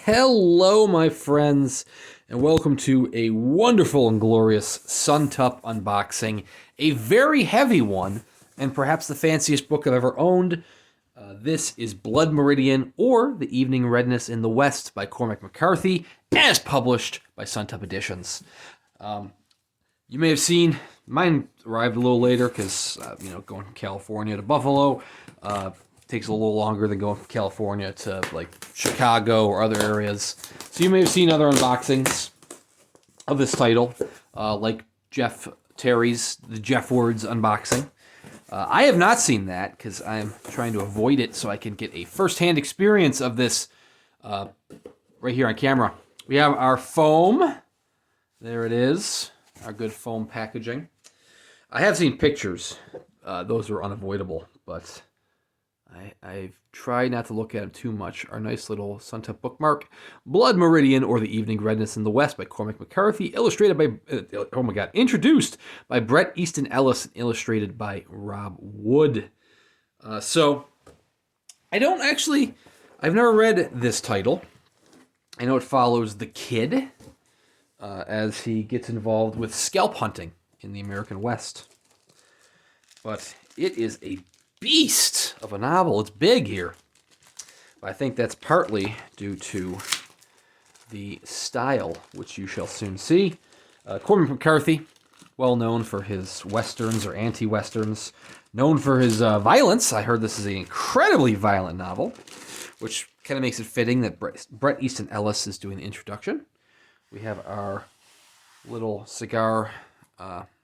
Hello, my friends, and welcome to a wonderful and glorious Suntup unboxing. A very heavy one, and perhaps the fanciest book I've ever owned. This is Blood Meridian, or The Evening Redness in the West by Cormac McCarthy, as published by Suntup Editions. You may have seen, mine arrived a little later because, going from California to Buffalo takes a little longer than going from California to, like, Chicago or other areas. So you may have seen other unboxings of this title, like Jeff Terry's The Jeff Words unboxing. I have not seen that because I'm trying to avoid it so I can get a first-hand experience of this right here on camera. We have our foam. There it is. Our good foam packaging. I have seen pictures. Those are unavoidable, but I've tried not to look at them too much. Our nice little Suntup bookmark. Blood Meridian, or The Evening Redness in the West by Cormac McCarthy. Illustrated by, introduced by Bret Easton Ellis. And illustrated by Rob Wood. So, I've never read this title. I know it follows the kid as he gets involved with scalp hunting in the American West. But it is a beast of a novel. It's big here. But I think that's partly due to the style, which you shall soon see. Cormac McCarthy, well known for his westerns or anti-westerns, known for his violence. I heard this is an incredibly violent novel, which kind of makes it fitting that Bret Easton Ellis is doing the introduction. We have our little cigar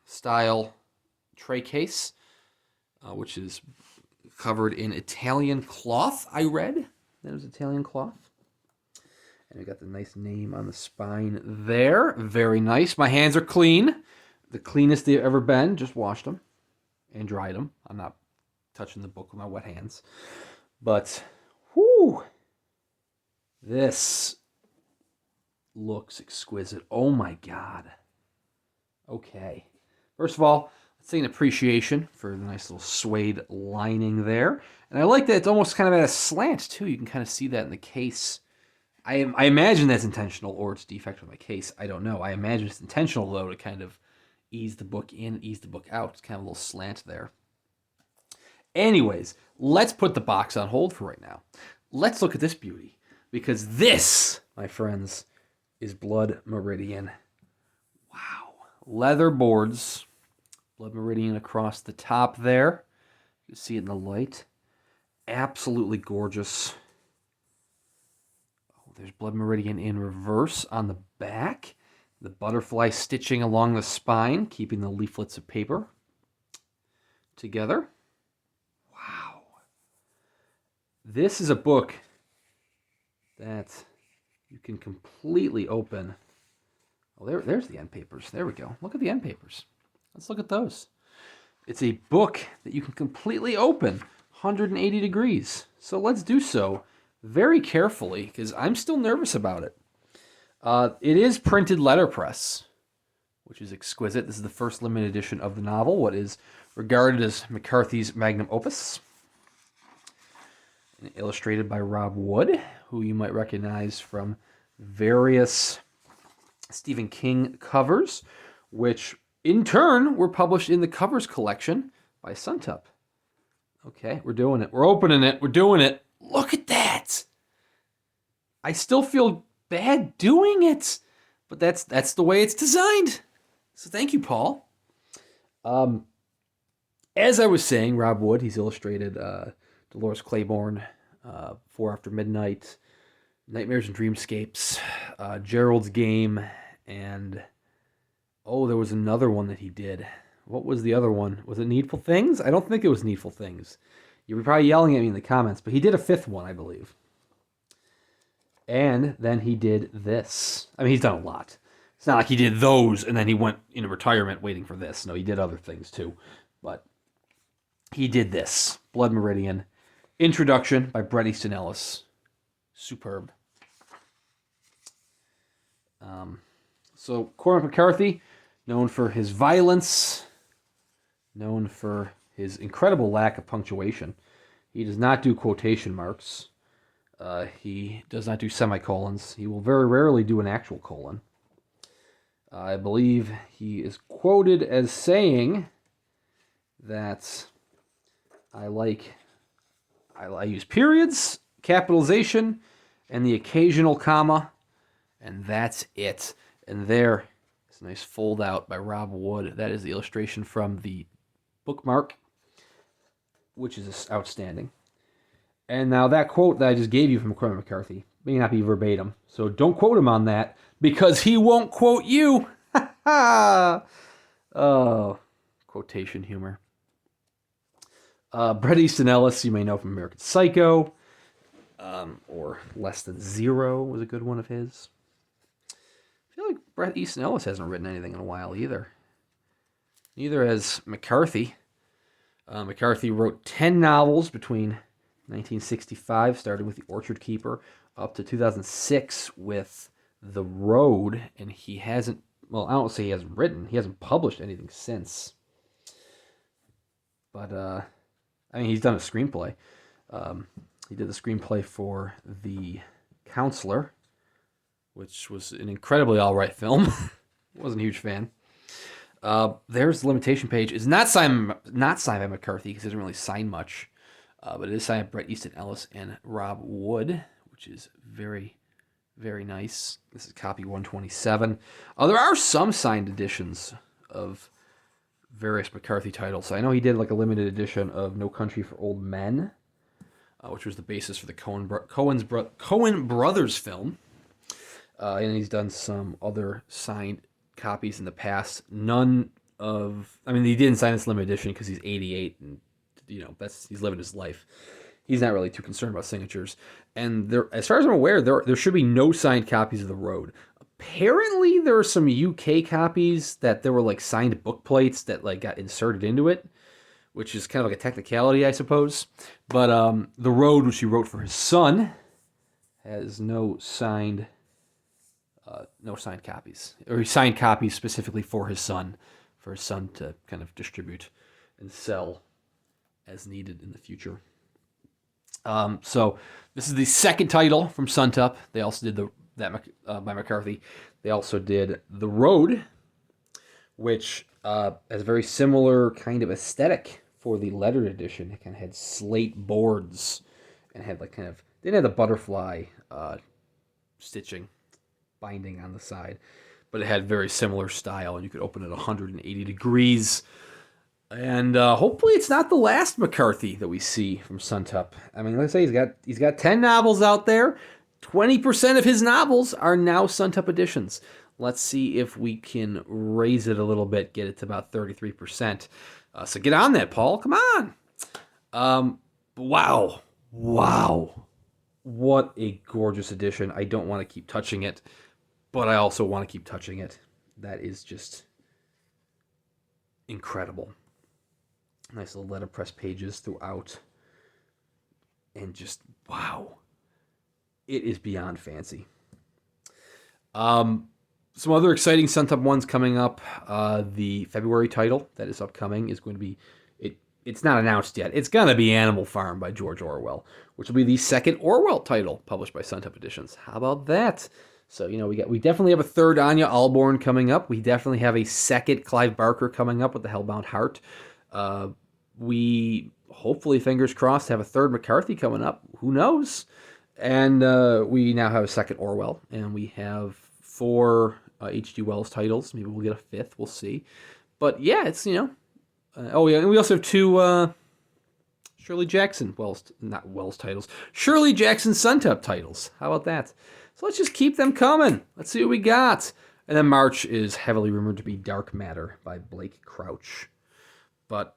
style tray case, which is covered in Italian cloth, I read. That was Italian cloth. And we got the nice name on the spine there. Very nice. My hands are clean. The cleanest they've ever been. Just washed them and dried them. I'm not touching the book with my wet hands. But, whoo! This looks exquisite. Oh my God. Okay. First of all, let's say an appreciation for the nice little suede lining there. And I like that it's almost kind of at a slant, too. You can kind of see that in the case. I imagine that's intentional, or it's defect with my case. I don't know. I imagine it's intentional, though, to kind of ease the book in, ease the book out. It's kind of a little slant there. Anyways, let's put the box on hold for right now. Let's look at this beauty. Because this, my friends, is Blood Meridian. Wow. Leather boards. Blood Meridian across the top there. You can see it in the light. Absolutely gorgeous. Oh, there's Blood Meridian in reverse on the back. The butterfly stitching along the spine, keeping the leaflets of paper together. Wow. This is a book that you can completely open. Oh, there's the end papers. There we go. Look at the end papers. Let's look at those. It's a book that you can completely open 180 degrees. So let's do so very carefully because I'm still nervous about it. It is printed letterpress, which is exquisite. This is the first limited edition of the novel, what is regarded as McCarthy's magnum opus. And illustrated by Rob Wood, who you might recognize from various Stephen King covers, which in turn were published in the covers collection by Suntup. Okay, we're doing it. We're opening it. We're doing it. Look at that. I still feel bad doing it, but that's the way it's designed. So thank you, Paul. As I was saying, Rob Wood, he's illustrated Dolores Claiborne, 4 After Midnight, Nightmares and Dreamscapes, Gerald's Game, and there was another one that he did. What was the other one? Was it Needful Things? I don't think it was Needful Things. You were probably yelling at me in the comments, but he did a 5th one, I believe. And then he did this. I mean, he's done a lot. It's not like he did those and then he went into retirement waiting for this. No, he did other things too. But he did this. Blood Meridian. Introduction by Bret Easton Ellis. Superb. So Cormac McCarthy, known for his violence, known for his incredible lack of punctuation. He does not do quotation marks. He does not do semicolons. He will very rarely do an actual colon. I believe he is quoted as saying that I use periods, capitalization, and the occasional comma, and that's it. And there is a nice fold out by Rob Wood. That is the illustration from the bookmark, which is outstanding. And now that quote that I just gave you from Cormac McCarthy may not be verbatim, so don't quote him on that, because he won't quote you. Oh, quotation humor. Bret Easton Ellis, you may know from American Psycho, or Less Than Zero was a good one of his. I feel like Bret Easton Ellis hasn't written anything in a while either. Neither has McCarthy. McCarthy wrote 10 novels between 1965, starting with The Orchard Keeper, up to 2006 with The Road, and he hasn't, well, I don't say he hasn't written, he hasn't published anything since. But, I mean, he's done a screenplay. He did the screenplay for The Counselor, which was an incredibly all-right film. Wasn't a huge fan. There's the limitation page. It's not signed by McCarthy, because he doesn't really sign much. But it is signed by Bret Easton Ellis and Rob Wood, which is very, very nice. This is copy 127. There are some signed editions of various McCarthy titles. I know he did like a limited edition of No Country for Old Men, which was the basis for the Coen Brothers film. And he's done some other signed copies in the past. He didn't sign this limited edition because he's 88 and he's living his life. He's not really too concerned about signatures. And there, as far as I'm aware, there should be no signed copies of The Road. Apparently, there are some UK copies that there were like signed book plates that like got inserted into it, which is kind of like a technicality, I suppose. But The Road, which he wrote for his son, has no signed copies, or he signed copies specifically for his son to kind of distribute and sell as needed in the future. So this is the second title from Suntup. They also did by McCarthy. They also did The Road, which has a very similar kind of aesthetic for the lettered edition. It kind of had slate boards and had like didn't have the butterfly stitching binding on the side, but it had very similar style, and you could open it 180 degrees. And hopefully it's not the last McCarthy that we see from Suntup. I mean, let's say he's got 10 novels out there. 20% of his novels are now Suntup editions. Let's see if we can raise it a little bit, get it to about 33%. So get on that, Paul. Come on. Wow. What a gorgeous edition. I don't want to keep touching it, but I also want to keep touching it. That is just incredible. Nice little letterpress pages throughout. And just, wow. It is beyond fancy. Some other exciting Suntup ones coming up. The February title that is upcoming is going to be, it's not announced yet. It's going to be Animal Farm by George Orwell, which will be the second Orwell title published by Suntup Editions. How about that? So, we definitely have a third Anya Alborn coming up. We definitely have a second Clive Barker coming up with The Hellbound Heart. We hopefully, fingers crossed, have a third McCarthy coming up. Who knows? And we now have a second Orwell, and we have 4 H.G. Wells titles. Maybe we'll get a fifth. We'll see. But yeah, it's, and we also have 2 Shirley Jackson Shirley Jackson Suntup titles. How about that? So let's just keep them coming. Let's see what we got. And then March is heavily rumored to be Dark Matter by Blake Crouch. But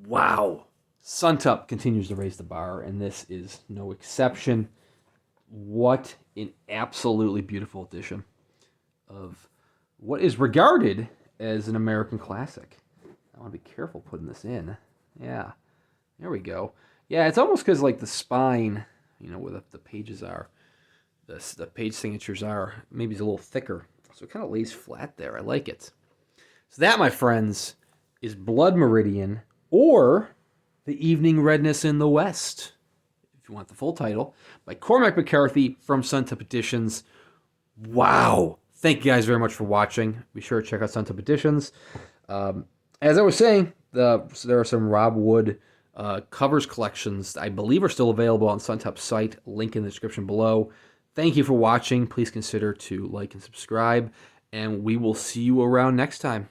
wow, Suntup continues to raise the bar, and this is no exception. What an absolutely beautiful edition of what is regarded as an American classic. I want to be careful putting this in. Yeah, there we go. Yeah, it's almost because like the spine, where the pages are, the page signatures are, maybe it's a little thicker. So it kind of lays flat there. I like it. So that, my friends, is Blood Meridian, or the Evening Redness in the West, if you want the full title, by Cormac McCarthy from Suntup Editions. Wow. Thank you guys very much for watching. Be sure to check out Suntup Editions. As I was saying, there are some Rob Wood covers collections I believe are still available on Suntup's site. Link in the description below. Thank you for watching. Please consider to like and subscribe, and we will see you around next time.